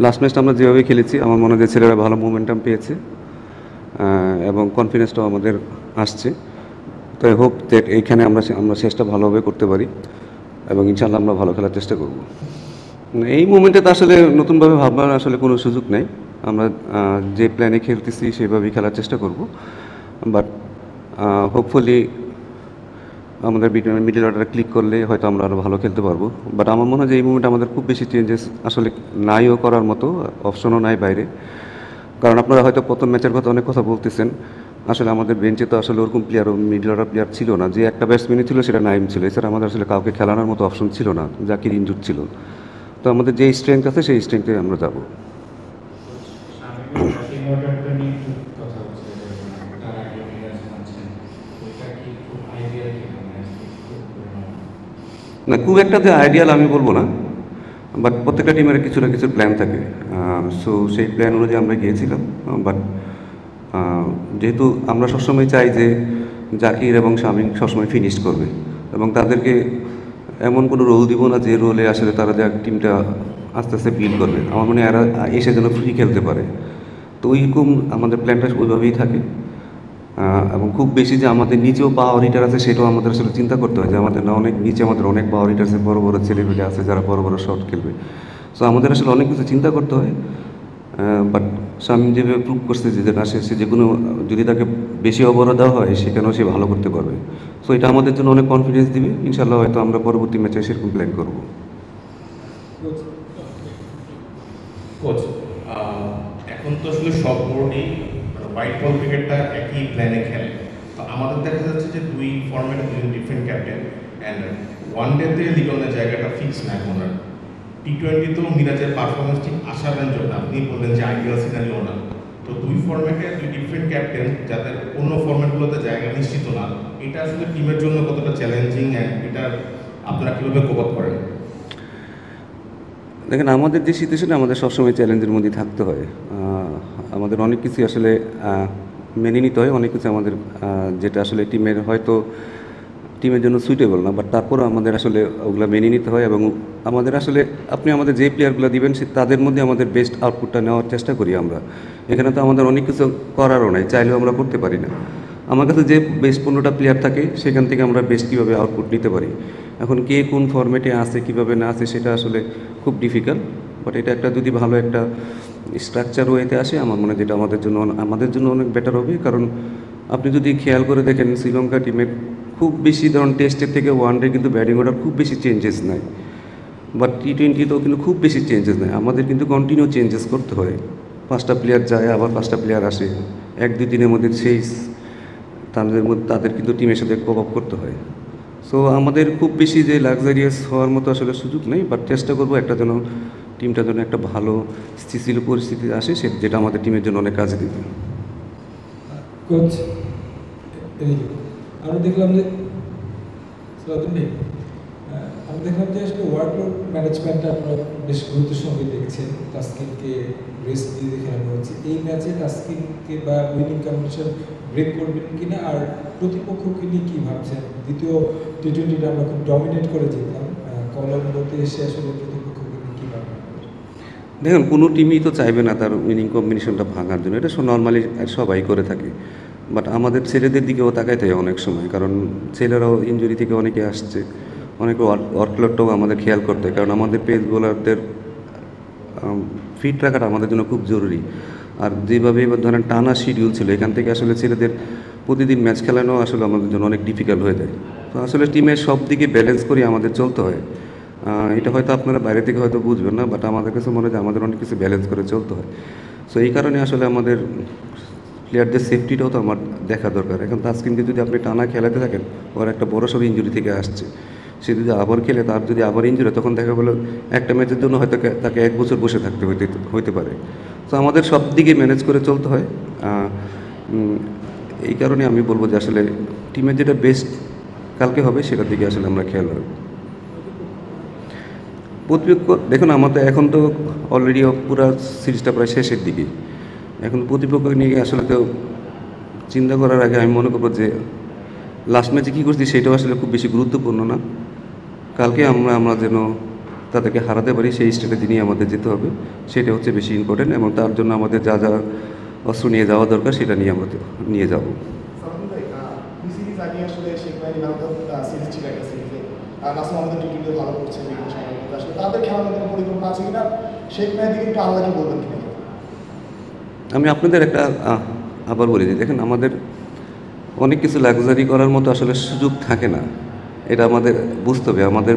Last ম্যাচটা আমরা যেভাবে খেলেছি আমার মনে হয় যে ছেলেরা ভালো মোমেন্টাম পেয়েছে এবং কনফিডেন্সটাও আমাদের আসছে। তো আই হোপ দ্যাট এইখানে আমরা শেষটা ভালোভাবে করতে পারি এবং ইনশাআল্লাহ আমরা ভালো খেলার চেষ্টা করব। এই মোমেন্টে তো আসলে নতুনভাবে ভাববার আসলে কোনো সুযোগ নেই। আমরা যে প্ল্যানে খেলতেছি সেভাবেই খেলার চেষ্টা করব। বাট হোপফুলি আমাদের মিডল অর্ডারে ক্লিক করলে হয়তো আমরা আরও ভালো খেলতে পারবো। বাট আমার মনে হয় যে এই মুভমেন্টে আমাদের খুব বেশি চেঞ্জেস আসলে নাইও করার মতো, অপশনও নাই বাইরে। কারণ আপনারা হয়তো প্রথম ম্যাচের কথা অনেক কথা বলতেছেন, আসলে আমাদের বেঞ্চে তো আসলে ওরকম প্লেয়ার, মিডল অর্ডার প্লেয়ার ছিল না। যে একটা ব্যাটসম্যানই ছিল সেটা নাইম ছিল, এছাড়া আমাদের আসলে কাউকে খেলানোর মতো অপশন ছিল না, জাকির ইনজুর ছিল। তো আমাদের যে স্ট্রেংথ আছে সেই স্ট্রেংথে আমরা যাব। না, খুব একটা যে আইডিয়াল আমি বলবো না, বাট প্রত্যেকটা টিমের কিছু না কিছু প্ল্যান থাকে। সো সেই প্ল্যান অনুযায়ী আমরা গিয়েছিলাম। বাট যেহেতু আমরা সবসময় চাই যে জাকির এবং শামীম সবসময় ফিনিশ করবে এবং তাদেরকে এমন কোনো রোল দিব না যে রোলে আসলে তারা যা টিমটা আস্তে আস্তে বিল্ড করবে। আমার মনে হয় এরা এসে যেন ফ্রি খেলতে পারে। তো ওইরকম আমাদের প্ল্যানটা ওইভাবেই থাকে। এবং খুব বেশি যে আমাদের নিচেও পাওয়ার হিটার আছে সেটাও আমাদের আসলে চিন্তা করতে হয় যে আমাদের না অনেক নিচে আমাদের অনেক পাওয়ার হিটার আছে, বড় বড় ছেলেপেলে আছে যারা বড় বড় শট খেলবে। সো আমাদের আসলে অনেক কিছু চিন্তা করতে হয়। বাট শামীম যেভাবে প্রুভ করছে যে না, সে যে কোনো যদি তাকে বেশি ওভারও দেওয়া হয় সেখানেও সে ভালো করতে পারবে। সো এটা আমাদের জন্য অনেক কনফিডেন্স দিবে। ইনশাল্লাহ হয়তো আমরা পরবর্তী ম্যাচে সেরকম প্ল্যান করবো। কোচ, এখন তো আসলে সব বোর্ডেই হোয়াইট বল ক্রিকেটটা একই প্ল্যানে খেলে। তো আমাদের দেখা যাচ্ছে যে দুই ফর্মেটে দুজন ডিফারেন্ট ক্যাপ্টেন, অ্যান্ড ওয়ান ডেতে লিটনের জায়গাটা ফিক্স না এখন। আর টি-20তেও মিরাজের পারফরমেন্স ঠিক আশার রেঞ্জের না, আপনি বললেন যে আইডিয়াল সিনারিও না। তো দুই ফর্মেটে দুই ডিফারেন্ট ক্যাপ্টেন যাদের অন্য ফর্মেটগুলোতে জায়গা নিশ্চিত না, এটা আসলে টিমের জন্য কতটা চ্যালেঞ্জিং, অ্যান্ড এটা আপনারা কীভাবে কোপ আপ করেন? দেখেন, আমাদের যে সিচুয়েশনে আমাদের সবসময় চ্যালেঞ্জের মধ্যে থাকতে হয়। আমাদের অনেক কিছু আসলে মেনে নিতে হয়, অনেক কিছু আমাদের যেটা আসলে টিমের জন্য সুইটেবল না, বাট তারপরও আমাদের আসলে ওগুলো মেনে নিতে হয়। এবং আমাদের আসলে আপনি আমাদের যে প্লেয়ারগুলো দিবেন তাদের মধ্যে আমাদের বেস্ট আউটপুটটা নেওয়ার চেষ্টা করি আমরা। এখানে তো আমাদের অনেক কিছু করারও নাই, চাইলেও আমরা করতে পারি না। আমার কাছে যে বেস্ট 15টা প্লেয়ার থাকে সেখান থেকে আমরা বেস্ট কীভাবে আউটপুট নিতে পারি। এখন কে কোন ফরম্যাটে আছে কীভাবে না আছে সেটা আসলে খুব ডিফিকাল্ট। বাট এটা একটা যদি ভালো একটা স্ট্রাকচার ওয়েতে আসে আমার মনে হয় যেটা আমাদের জন্য অনেক বেটার হবে। কারণ আপনি যদি খেয়াল করে দেখেন শ্রীলঙ্কা টিমের খুব বেশি ধরুন টেস্টের থেকে ওয়ানডে কিন্তু ব্যাটিং অর্ডার খুব বেশি চেঞ্জেস নাই, বাট টি-20তেও কিন্তু খুব বেশি চেঞ্জেস নাই। আমাদের কিন্তু কন্টিনিউ চেঞ্জেস করতে হয়, 5টা প্লেয়ার যায় আবার 5টা প্লেয়ার আসে, 1-2 দিনের মধ্যে তাদের কিন্তু টিমের সাথে কোপ আপ করতে হয়। সো আমাদের খুব বেশি যে লাক্সারিয়াস হওয়ার মতো আসলে সুযোগ নেই, বাট চেষ্টা করবো টিমটা যেন একটা ভালো স্থিতিশীল পরিস্থিতি আসে, যেটা আমাদের টিমের জন্য অনেক কাজে দেবে। কোচ, আমরা দেখলাম যে আসলে ওয়ার্কলোড ম্যানেজমেন্টটা আপনারা বেশ গুরুত্বের সঙ্গে দেখছেন। তাসকিনকে রেস্ট দিয়ে খেলানো হচ্ছে। এই ম্যাচে তাসকিনকে বা উইনিং কম্বিনেশন ব্রেক করবেন কিনা, আর প্রতিপক্ষকে নিয়ে কী ভাবছেন? দ্বিতীয় টি-20টা আমরা খুব ডমিনেট করে যেতাম, কলম্বোতে এসে আসলে প্রতিপক্ষকে নিয়ে কী ভাববেন? দেখুন, কোনো টিমই তো চাইবে না তার উইনিং কম্বিনেশনটা ভাঙার জন্য, এটা নর্মালি সবাই করে থাকে। বাট আমাদের ছেলেদের দিকেও তাকাইতে হয় অনেক সময়, কারণ ছেলেরাও ইনজুরি থেকে অনেকে আসছে, অনেকে ওয়ার্কলোডটাও আমাদের খেয়াল করতে হয়। কারণ আমাদের পেস বোলারদের ফিট রাখাটা আমাদের জন্য খুব জরুরি। আর যেভাবে এবার ধরেন টানা শিডিউল ছিল, এখান থেকে আসলে ছেলেদের প্রতিদিন ম্যাচ খেলানো আসলে আমাদের জন্য অনেক ডিফিকাল্ট হয়ে যায়। তো আসলে টিমের সব দিকে ব্যালেন্স করে আমাদের চলতে হয়। এটা হয়তো আপনারা বাইরে থেকে হয়তো বুঝবেন না, বাট আমাদের কাছে মনে হয় আমাদের অনেক কিছু ব্যালেন্স করে চলতে হয়। সো এই কারণে আসলে আমাদের প্লেয়ারদের সেফটিটাও তো আমার দেখা দরকার। এখন তাসকিনকে যদি আপনি টানা খেলাতে থাকেন, ওর একটা বড়সড় ইনজুরি থেকে আসছে, সে যদি আবার খেলে তার যদি আবার ইনজুরি, তখন দেখা গেলো একটা ম্যাচের জন্য হয়তো তাকে 1 বছর বসে থাকতে হইতে পারে। তো আমাদের সব দিকে ম্যানেজ করে চলতে হয়। এই কারণে আমি বলবো যে আসলে টিমের যেটা বেস্ট কালকে হবে সেটার দিকে আসলে আমরা খেয়াল রাখবো। প্রতিপক্ষ দেখুন, আমাদের এখন তো অলরেডি পুরো সিরিজটা প্রায় শেষের দিকে। এখন প্রতিপক্ষ নিয়ে আসলে তো চিন্তা করার আগে আমি মনে করবো যে লাস্ট ম্যাচে কী করছি সেটাও আসলে খুব বেশি গুরুত্বপূর্ণ না। কালকে আমরা যেন তাদেরকে হারাতে পারি সেই স্ট্র্যাটেজি নিয়ে আমাদের যেতে হবে, সেটা হচ্ছে বেশি ইম্পর্টেন্ট, এবং তার জন্য আমাদের যা যা অস্ত্র নিয়ে যাওয়া দরকার সেটা নিয়ে আমরা নিয়ে যাব। সালামুন ভাই, দুই সিরিজ আগে আসলে শেখ বাহিনী ভারতের সিরিজ ছিল একটা সিরিজে, নাসিম আমাদের টি-টোয়েন্টি ভালো করছে বিভিন্ন সময়, আসলে তাদের খেলার মধ্যে কোনো পরিকল্পনা আছে কিনা, শেখ বাহিনী দিকে একটু আল্লাহকে বলবেন কিনা? আমি আপনাদের একটা আবার বলি যে দেখেন, আমাদের অনেক কিছু লাক্সারি করার মতো আসলে সুযোগ থাকে না, এটা আমাদের বুঝতে হবে। আমাদের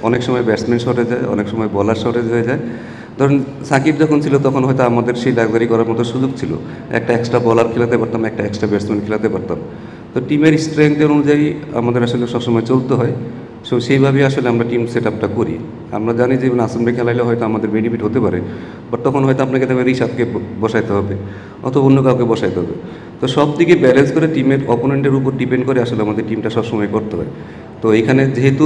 অনেক সময় ব্যাটসম্যান শর্টেজ হয়, অনেক সময় বলার শর্টেজ হয়ে যায়। ধরুন সাকিব যখন ছিল তখন হয়তো আমাদের সেই লাক্সারি করার মতো সুযোগ ছিল, একটা এক্সট্রা বলার খেলাতে পারতাম, একটা এক্সট্রা ব্যাটসম্যান খেলাতে পারতাম। তো টিমের স্ট্রেংথের অনুযায়ী আমাদের আসলে সবসময় চলতে হয়। সো সেইভাবেই আসলে আমরা টিম সেট আপটা করি। আমরা জানি যে নাসিমকে খেলাইলে হয়তো আমাদের বেনিফিট হতে পারে, বাট তখন হয়তো আপনাকে তবে রিশাদকে বসাইতে হবে অথবা অন্য কাউকে বসাইতে হবে। তো সব দিকে ব্যালেন্স করে টিমের অপোনেন্টের উপর ডিপেন্ড করে আসলে আমাদের টিমটা সবসময় করতে হয়। তো এইখানে যেহেতু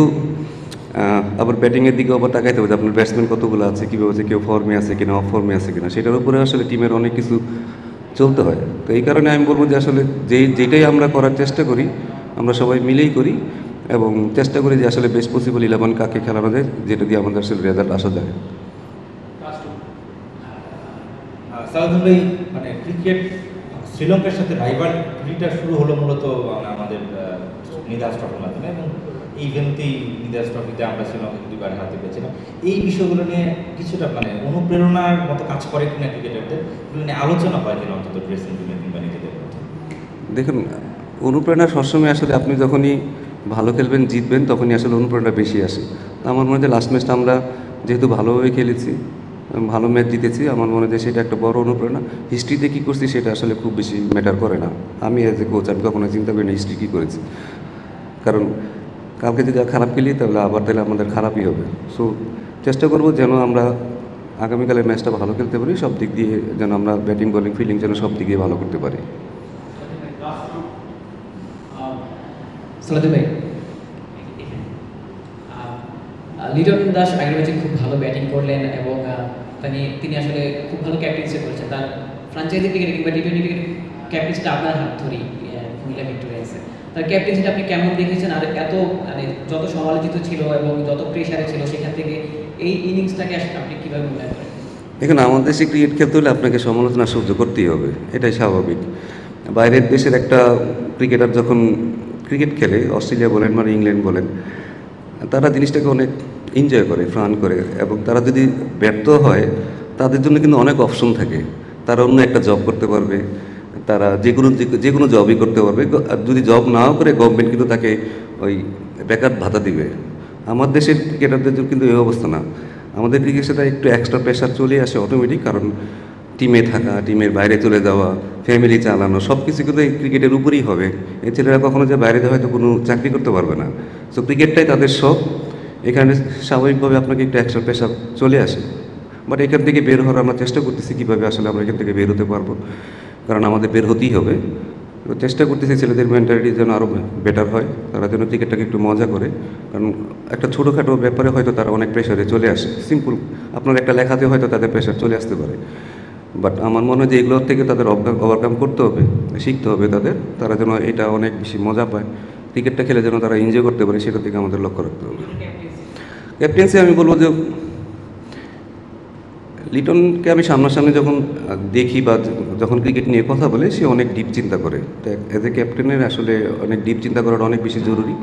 আবার ব্যাটিংয়ের দিকে আবার তাকাইতে হবে যে আপনার ব্যাটসম্যান কতগুলো আছে, কীভাবে হচ্ছে কেউ ফর্মে আছে কিনা, অফ ফর্মে আছে কিনা, সেটার উপরে আসলে টিমের অনেক কিছু চলতে হয়। তো এই কারণে আমি বলবো যে আসলে যেটাই আমরা করার চেষ্টা করি আমরা সবাই মিলেই করি, এবং চেষ্টা করি যে আসলে বেস্ট পসিবল 11 কাকে খেলানো যায়, যেটা দিয়ে আমাদের আসলে রেজাল্ট আসা যায়। সালাউদ্দিন ভাই, মানে ক্রিকেট শ্রীলঙ্কার সাথে রাইভালরিটা শুরু হলো মূলত আমাদের নিদাস ট্রফির মাধ্যমে, এবং এই ভেন্যুতেই নিদাস ট্রফিতে আমরা শ্রীলঙ্কাকে দুবার হাতে পেয়েছিলাম। এই বিষয়গুলো নিয়ে কিছুটা মানে অনুপ্রেরণার মতো কাজ করে কিনা ক্রিকেটারদের, এগুলো নিয়ে আলোচনা হয় কিনা অন্তত ড্রেসিং রুমে কিংবা নিজেদের মধ্যে? দেখুন, অনুপ্রেরণা সবসময় আসলে আপনি যখনই ভালো খেলবেন, জিতবেন, তখনই আসলে অনুপ্রেরণা বেশি আসে। আমার মনে হয় যে লাস্ট ম্যাচটা আমরা যেহেতু ভালোভাবে খেলেছি, ভালো ম্যাচ জিতেছি, আমার মনে হয় যে সেটা একটা বড় অনুপ্রেরণা। হিস্ট্রিতে কী করছি সেটা আসলে খুব বেশি ম্যাটার করে না। আমি অ্যাজ এ কোচ আমি কখনো চিন্তা করি না হিস্ট্রি কী করেছি, কারণ কালকে যদি খারাপ খেলি তাহলে আমাদের খারাপই হবে। সো চেষ্টা করব যেন আমরা আগামীকালের ম্যাচটা ভালো খেলতে পারি, সব দিক দিয়ে যেন আমরা ব্যাটিং বোলিং ফিল্ডিং যেন সব দিক দিয়ে ভালো করতে পারি। সালাউদ্দিন ভাই, লিটন দাস আগের ম্যাচে খুব ভালো ব্যাটিং করলেন এবং তিনি আসলে খুব ভালো ক্যাপ্টেন্সি করেছেন। তার ফ্র্যাঞ্চাইজি ক্রিকেট কিংবা টি-20 ক্রিকেট ক্যাপ্টেন্সিটা আপনার হাত ধরেই কুমিল্লা ভিক্টোরিয়ান্সে। তার ক্যাপ্টেন্সিটা আপনি কেমন দেখেছেন? আর এত মানে যত সমালোচিত ছিল এবং যত প্রেশারে ছিল, সেখান থেকে এই ইনিংসটাকে আপনি কীভাবে মূল্যায়ন করেন? এখানে আমাদের দেশে ক্রিকেট খেলতে হলে আপনাকে সমালোচনা সহ্য করতেই হবে, এটাই স্বাভাবিক। বাইরের দেশের একটা ক্রিকেটার যখন ক্রিকেট খেলে, অস্ট্রেলিয়া বলেন মানে ইংল্যান্ড বলেন, তারা জিনিসটাকে অনেক এনজয় করে, ফান করে, এবং তারা যদি ব্যর্থ হয় তাদের জন্য কিন্তু অনেক অপশন থাকে। তারা অন্য একটা জব করতে পারবে, তারা যে কোনো জবই করতে পারবে। আর যদি জব নাও করে গভর্নমেন্ট কিন্তু তাকে ওই বেকার ভাতা দিবে। আমার দেশের ক্রিকেটারদের কিন্তু এই অবস্থা না। আমাদের ক্রিকেটের সাথে একটু এক্সট্রা প্রেশার চলে আসে অটোমেটিক, কারণ টিমে থাকা, টিমের বাইরে চলে যাওয়া, ফ্যামিলি চালানো, সব কিছু কিন্তু এই ক্রিকেটের উপরেই হবে। এই ছেলেরা কখনো যে বাইরে হয়তো কোনো চাকরি করতে পারবে না। সো ক্রিকেটটাই তাদের শখ, এখানে স্বাভাবিকভাবে আপনাকে একটু এক্সট্রা প্রেশার চলে আসে। বাট এখান থেকে বের হওয়ার আমরা চেষ্টা করতেছি কীভাবে আসলে আমরা এখান থেকে বের হতে পারবো, কারণ আমাদের বের হতেই হবে। তো চেষ্টা করতেছি ছেলেদের মেন্টালিটি যেন আরও বেটার হয়, তারা যেন ক্রিকেটটাকে একটু মজা করে, কারণ একটা ছোটোখাটো ব্যাপারে হয়তো তারা অনেক প্রেশারে চলে আসে। সিম্পল আপনার একটা লেখাতে হয়তো তাদের প্রেশার চলে আসতে পারে, বাট আমার মনে হয় যে এগুলোর থেকে তাদের ওভারকাম করতে হবে, শিখতে হবে তারা যেন এটা অনেক বেশি মজা পায়, ক্রিকেটটা খেলে যেন তারা এনজয় করতে পারে, সেটার দিকে আমাদের লক্ষ্য রাখতে হবে। ক্যাপ্টেন্সি আমি বলবো যে লিটনকে আমি সামনাসামনি যখন দেখি বা যখন ক্রিকেট নিয়ে কথা বলে, সে অনেক ডিপ চিন্তা করে। তো অ্যাজ এ ক্যাপ্টেনের আসলে অনেক ডিপ চিন্তা করাটা অনেক বেশি জরুরি।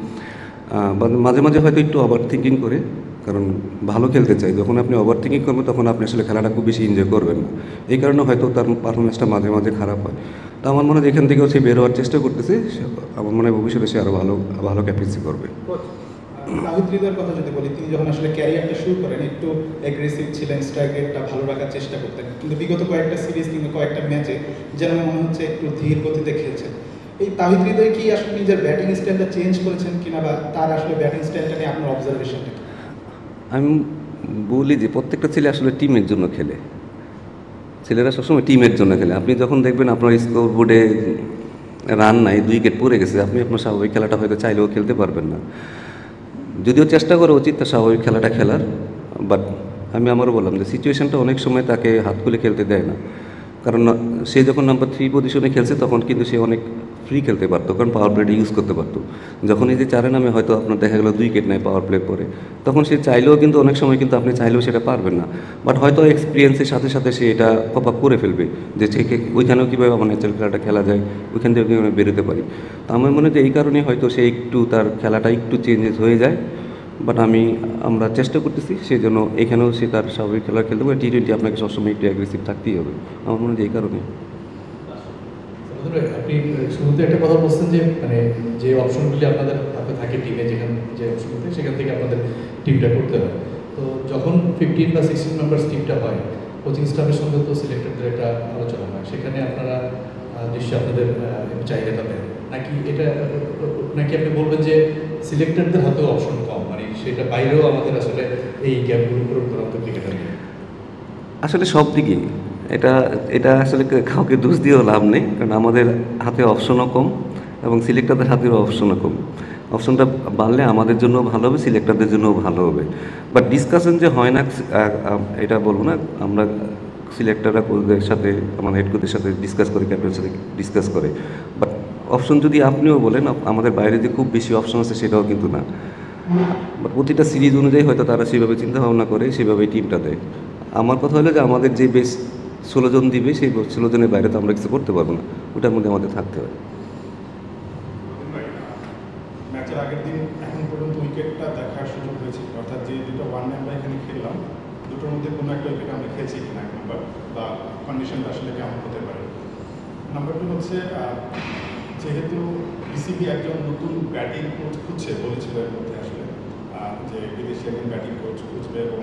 মাঝে মাঝে হয়তো একটু ওভার থিঙ্কিং করে, কারণ ভালো খেলতে চাই। যখন আপনি ওভার থিঙ্কিং করবেন তখন আপনি আসলে খেলাটা খুব বেশি এনজয় করবেন না। এই কারণে হয়তো তার পারফরমেন্সটা মাঝে মাঝে খারাপ হয়। তো আমার মনে হয় এখান থেকেও সে বের হওয়ার চেষ্টা করতেছে। আমার মনে হয় ভবিষ্যতে সে আরও ভালো ক্যাপ্টেন্সি করবে। তাহিদ হৃদয়ের কথা যদি বলি, তিনি যখন আসলে ক্যারিয়ারটা শুরু করেন একটু অ্যাগ্রেসিভ ছিলেন, স্ট্রাইক রেটটা ভালো রাখার চেষ্টা করতেন, কিন্তু বিগত কয়েকটা সিরিজ কিংবা কয়েকটা ম্যাচে যেন মনে হচ্ছে একটু ধীর গতিতে খেলছেন। এই তাহিদ হৃদয় কি আসলে নিজের ব্যাটিং স্টাইলটা চেঞ্জ করেছেন কিনা, বা তার আসলে ব্যাটিং স্টাইলটা নিয়ে আপনার অবজারভেশনটা? আমি বলি যে প্রত্যেকটা ছেলে আসলে টিমের জন্য খেলে, ছেলেরা সবসময় টিমের জন্য খেলে। আপনি যখন দেখবেন আপনার স্কোর বোর্ডে রান নাই, 2 উইকেট পড়ে গেছে, আপনি আপনার স্বাভাবিক খেলাটা হয়তো চাইলেও খেলতে পারবেন না। যদিও চেষ্টা করা উচিত তার স্বাভাবিক খেলাটা খেলার, বাট আমি আমারও বললাম যে সিচুয়েশনটা অনেক সময় তাকে হাত খুলে খেলতে দেয় না। কারণ সে যখন নাম্বার 3 পজিশনে খেলছে তখন কিন্তু সে অনেক ফ্রি খেলতে পারতো, কারণ পাওয়ার প্লেটা ইউজ করতে পারতো। যখন এই যে 4 নামে হয়তো আপনার দেখা গেল 2 উইকেট নেয় পাওয়ার প্লে পরে, তখন সে চাইলেও কিন্তু অনেক সময় কিন্তু আপনি চাইলেও সেটা পারবেন না। বাট হয়তো এক্সপিরিয়েন্সের সাথে সাথে সে এটা কপ আপ করে ফেলবে, যে থেকে ওইখানেও কীভাবে আমার ন্যাচারাল খেলাটা খেলা যায়, ওইখান থেকে কীভাবে বেরোতে পারি। তো আমার মনে হয় যে এই কারণে হয়তো সে একটু তার খেলাটা একটু চেঞ্জেস হয়ে যায়। বাট আমরা চেষ্টা করতেছি সেই জন্য এখানেও সে তার স্বাভাবিক খেলা খেলতে পারে। T20 আপনাকে সবসময় একটু অ্যাগ্রেসিভ থাকতেই হবে, আমার মনে হয় যে এই কারণে। আপনি শুরুতে একটা কথা বলছেন যে মানে যে অপশনগুলি আপনাদের হাতে থাকে টিমে, যেখানে যে অপশনগুলি সেখান থেকে আপনাদের টিমটা করতে হয়। তো যখন 15 বা 16 মেম্বার্স টিমটা হয়, কোচিং স্টাফের সঙ্গে তো সিলেক্টরদের একটা আলোচনা হয়, সেখানে আপনারা নিশ্চয়ই আপনাদের চাহিদাটা দেন নাকি? এটা নাকি আপনি বলবেন যে সিলেক্টরদের হাতেও অপশন কম, মানে সেটা বাইরেও আমাদের আসলে এই গ্যাপগুলো পূরণ করা তো ক্রিকেটার নেই? আসলে সব দিকেই এটা এটা আসলে কাউকে দোষ দিয়েও লাভ নেই, কারণ আমাদের হাতে অপশনও কম এবং সিলেক্টরদের হাতেও অপশনও কম। অপশনটা বাড়লে আমাদের জন্য ভালো হবে, সিলেক্টরদের জন্যও ভালো হবে। বাট ডিসকাশন যে হয় না এটা বলবো না, আমরা সিলেক্টররা কোচদের সাথে, আমার হেড কোচের সাথে ডিসকাস করে, ক্যাপ্টেনের সাথে ডিসকাস করে। বাট অপশন যদি আপনিও বলেন আমাদের বাইরে যে খুব বেশি অপশন আছে সেটাও কিন্তু না। বাট প্রতিটা সিরিজ অনুযায়ী হয়তো তারা সেভাবে চিন্তা ভাবনা করে, সেভাবেই টিমটা দেয়। আমার কথা হলো যে আমাদের যে বেশ 16 জন দিবে, সেই 16 জনের বাইরে তো আমরা কিছু করতে পারবো না, ওটার মধ্যে আমাদের থাকতে হয়। ম্যাচের আগের দিন এখন পর্যন্ত উইকেটটা দেখার সুযোগ হয়েছে, অর্থাৎ যে দুটো ওয়ান আমরা এখানে খেললাম দুটোর মধ্যে কোনো একটা উইকেট আমরা খেয়েছি কিনা, এক নম্বর, বা কন্ডিশনটা আসলে কেমন হতে পারে। নাম্বার 2 হচ্ছে যেহেতু বিসিবি একজন নতুন ব্যাটিং কোচ খুঁজছে, বলেছিল এর মধ্যে আসলে যে বিদেশি একজন ব্যাটিং কোচ খুঁজবে এবং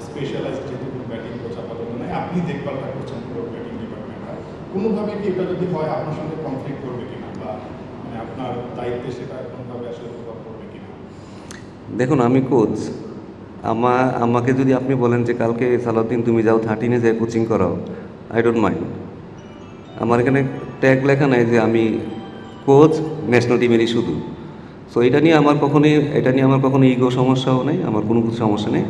স্পেশালাইজড যেহেতু কোনো ব্যাটিং কোচ আপাতত নয়, আপনি দেখভালটা করছেন পুরো ব্যাটিং ডিপার্টমেন্টটা, কোনোভাবে কি এটা যদি হয় আপনার সঙ্গে কনফ্লিক্ট করবে কিনা, বা মানে আপনার দায়িত্বে সেটা কোনোভাবে আসলে প্রভাব পড়বে কিনা? দেখুন, আমি কোচ, আমাকে যদি আপনি বলেন যে কালকে সালাউদ্দিন তুমি যাও 13-এ যায় কোচিং করাও, আই ডোন্ট মাইন্ড। আমার এখানে ট্যাগ লেখা নাই যে আমি কোচ ন্যাশনাল টিমেরই শুধু। সো এটা নিয়ে আমার কখনো ইগো সমস্যাও নেই, আমার কোনো কিছু সমস্যা নেই,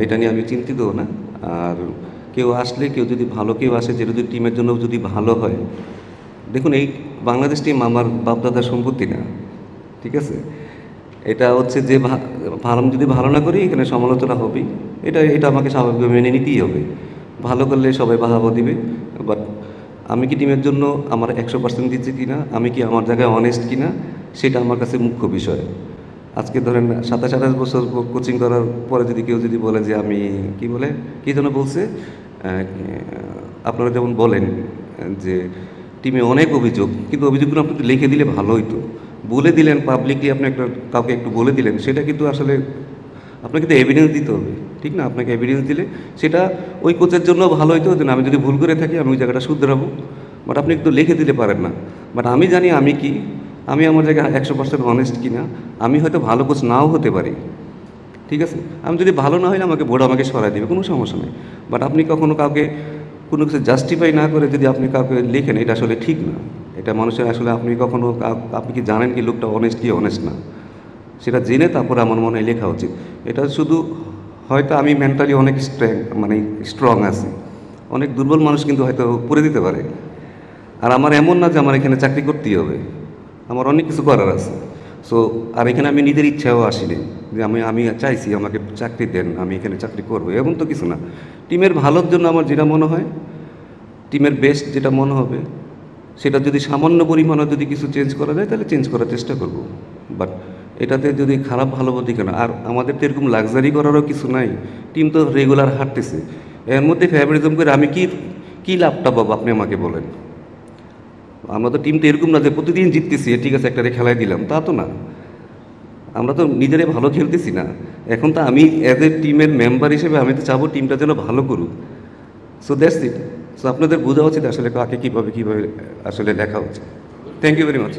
এটা নিয়ে আমি চিন্তিতও না। আর কেউ আসলে, কেউ যদি ভালো কেউ আসে, যেটা যদি টিমের জন্য যদি ভালো হয়, দেখুন এই বাংলাদেশ টিম আমার বাপদাদার সম্পত্তি না, ঠিক আছে? এটা হচ্ছে যে আমি যদি ভালো না করি এখানে সমালোচনা হবেই, এটা আমাকে স্বাভাবিকভাবে মেনে নিতেই হবে। ভালো করলে সবাই বাহাবা দিবে। বাট আমি কি টিমের জন্য আমার 100% দিচ্ছি কিনা, আমি কি আমার জায়গায় অনেস্ট কিনা, সেটা আমার কাছে মুখ্য বিষয়। আজকে ধরেন 27-28 বছর কোচিং করার পরে যদি কেউ যদি বলে যে আমি কি যেন বলছে, আপনারা যেমন বলেন যে টিমে অনেক অভিযোগ, কিন্তু অভিযোগগুলো আপনি একটু লিখে দিলে ভালো হইতো। বলে দিলেন পাবলিকলি, আপনি কাউকে একটু বলে দিলেন, সেটা কিন্তু আসলে আপনাকে তো এভিডেন্স দিতে হবে, ঠিক না? আপনাকে এভিডেন্স দিলে সেটা ওই কোচের জন্য ভালো হইতো, যে আমি যদি ভুল করে থাকি আমি ওই জায়গাটা শুধরাবো। বাট আপনি একটু লিখে দিলে পারেন না। বাট আমি জানি আমি আমার জায়গায় 100% অনেস্ট কিনা। আমি হয়তো ভালো কোচ নাও হতে পারি, ঠিক আছে? আমি যদি ভালো না হইলে বোর্ড আমাকে সরাই দেবে, কোনো সমস্যা নেই। বাট আপনি কখনো কাউকে কোনো কিছু জাস্টিফাই না করে যদি আপনি কাউকে লেখেন, এটা আসলে ঠিক না। এটা মানুষের আসলে আপনি কি জানেন কি লোকটা অনেস্ট কি অনেস্ট না, সেটা জেনে তারপরে আমার মনে হয় লেখা উচিত। এটা শুধু হয়তো আমি মেন্টালি অনেক স্ট্রং আছি, অনেক দুর্বল মানুষ কিন্তু হয়তো পড়ে দিতে পারে। আর আমার এমন না যে আমার এখানে চাকরি করতেই হবে, আমার অনেক কিছু করার আছে। সো আর এখানে আমি নিজের ইচ্ছাও আসিনি যে আমি চাইছি আমাকে চাকরি দেন, আমি এখানে চাকরি করবো, এমন তো কিছু না। টিমের ভালোর জন্য আমার যেটা মনে হয়, টিমের বেস্ট যেটা মনে হবে, সেটা যদি সামান্য পরিমাণে যদি কিছু চেঞ্জ করা যায় তাহলে চেঞ্জ করার চেষ্টা করব। বাট এটাতে যদি খারাপ ভালো দিকে না। আর আমাদের তো এরকম লাক্সারি করারও কিছু নাই, টিম তো রেগুলার হাঁটতেছে। এর মধ্যে ফেভারিজম করে আমি কি লাভটা পাবো আপনি আমাকে বলেন? আমরা তো টিম তো এরকম না যে প্রতিদিন জিততেছি, ঠিক আছে একটা খেলায় দিলাম, তা তো না। আমরা তো নিজেরাই ভালো খেলতেছি না। এখন তো আমি অ্যাজ এ টিমের মেম্বার হিসেবে আমি তো চাবো টিমটা যেন ভালো করুক। So that's it. সো আপনাদের বোঝা উচিত আসলে কাকে কীভাবে আসলে দেখা উচিত। Thank you very much.